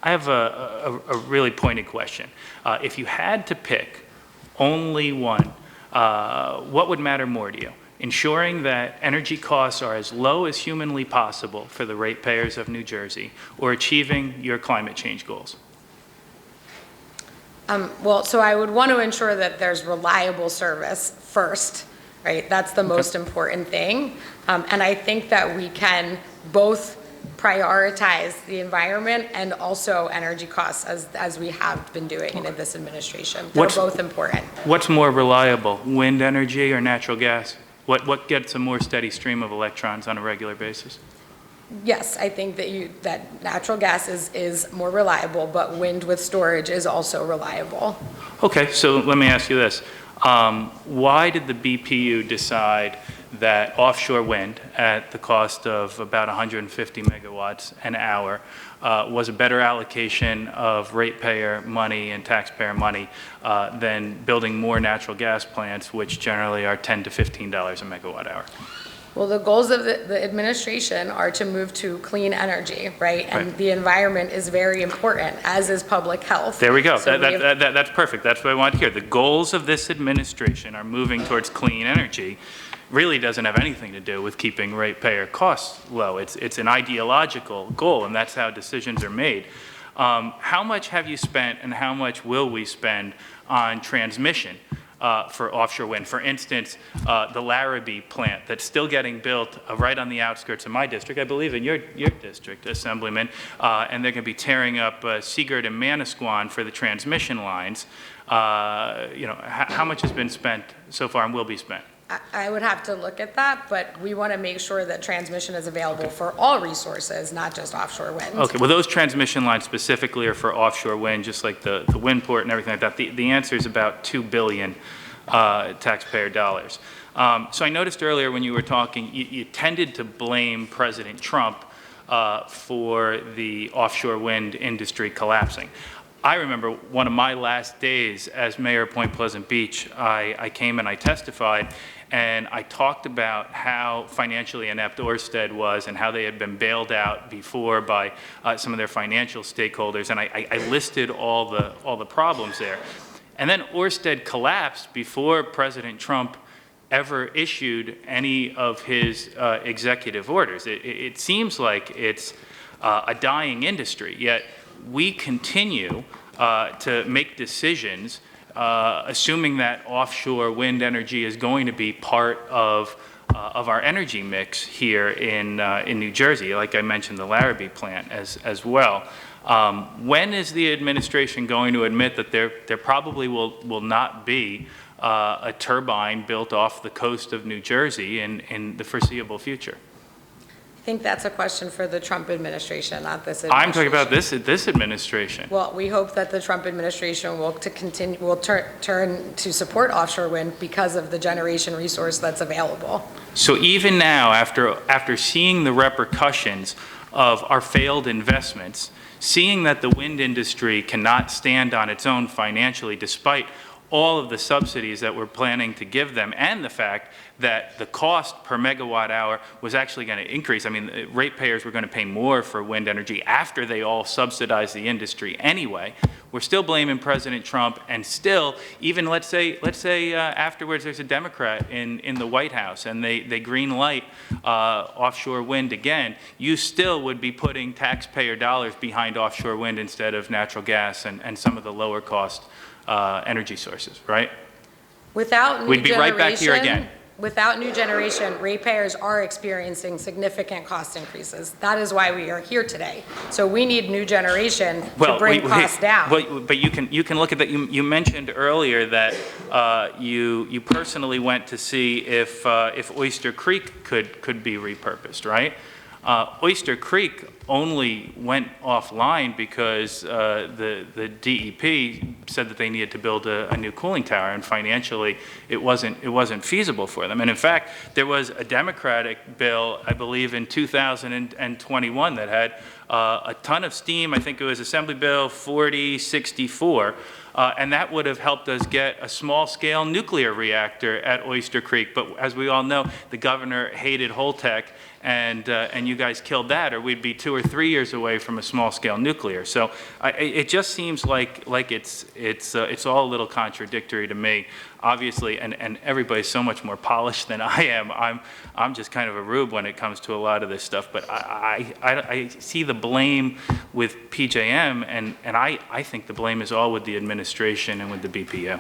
I have a really pointed question. If you had to pick only one, what would matter more to you? Ensuring that energy costs are as low as humanly possible for the ratepayers of New Jersey, or achieving your climate change goals? Well, so I would want to ensure that there's reliable service first, right? That's the most important thing. And I think that we can both prioritize the environment and also energy costs as we have been doing in this administration. They're both important. What's more reliable, wind energy or natural gas? What gets a more steady stream of electrons on a regular basis? Yes, I think that natural gas is more reliable, but wind with storage is also reliable. Okay, so let me ask you this. Why did the BPU decide that offshore wind at the cost of about 150 megawatts an hour was a better allocation of ratepayer money and taxpayer money than building more natural gas plants, which generally are $10 to $15 a megawatt hour? Well, the goals of the administration are to move to clean energy, right? And the environment is very important, as is public health. There we go. So that's perfect. That's what I want to hear. The goals of this administration are moving towards clean energy. Really doesn't have anything to do with keeping ratepayer costs low. It's an ideological goal, and that's how decisions are made. How much have you spent, and how much will we spend on transmission for offshore wind? For instance, the Larrabee plant that's still getting built right on the outskirts of my district, I believe in your district, Assemblyman, and they're going to be tearing up Seagirt and Manasquan for the transmission lines. How much has been spent so far and will be spent? I would have to look at that, but we want to make sure that transmission is available for all resources, not just offshore wind. Okay, well, those transmission lines specifically are for offshore wind, just like the wind port and everything like that. The answer is about $2 billion taxpayer dollars. So I noticed earlier when you were talking, you tended to blame President Trump for the offshore wind industry collapsing. I remember one of my last days as mayor of Point Pleasant Beach, I came and I testified, and I talked about how financially inept Oyster was and how they had been bailed out before by some of their financial stakeholders, and I listed all the problems there. And then Oyster collapsed before President Trump ever issued any of his executive orders. It seems like it's a dying industry, yet we continue to make decisions assuming that offshore wind energy is going to be part of our energy mix here in New Jersey, like I mentioned the Larrabee plant as well. When is the administration going to admit that there probably will not be a turbine built off the coast of New Jersey in the foreseeable future? I think that's a question for the Trump administration, not this administration. I'm talking about this administration. Well, we hope that the Trump administration will turn to support offshore wind because of the generation resource that's available. So even now, after seeing the repercussions of our failed investments, seeing that the wind industry cannot stand on its own financially despite all of the subsidies that we're planning to give them, and the fact that the cost per megawatt hour was actually going to increase. I mean, ratepayers were going to pay more for wind energy after they all subsidized the industry anyway. We're still blaming President Trump, and still, even let's say afterwards there's a Democrat in the White House and they green light offshore wind again, you still would be putting taxpayer dollars behind offshore wind instead of natural gas and some of the lower cost energy sources, right? We'd be right back here again. Without new generation, ratepayers are experiencing significant cost increases. That is why we are here today. So we need new generation to bring costs down. But you can look at that. You mentioned earlier that you personally went to see if Oyster Creek could be repurposed, right? Oyster Creek only went offline because the DEP said that they needed to build a new cooling tower, and financially it wasn't feasible for them. And in fact, there was a Democratic bill, I believe, in 2021 that had a ton of steam. I think it was Assembly Bill 4064. And that would have helped us get a small-scale nuclear reactor at Oyster Creek. But as we all know, the governor hated Holtec and you guys killed that, or we'd be 2 or 3 years away from a small-scale nuclear. So it just seems like it's all a little contradictory to me, obviously, and everybody's so much more polished than I am. I'm just kind of a rube when it comes to a lot of this stuff, but I see the blame with PJM, and I think the blame is all with the administration and with the BPU.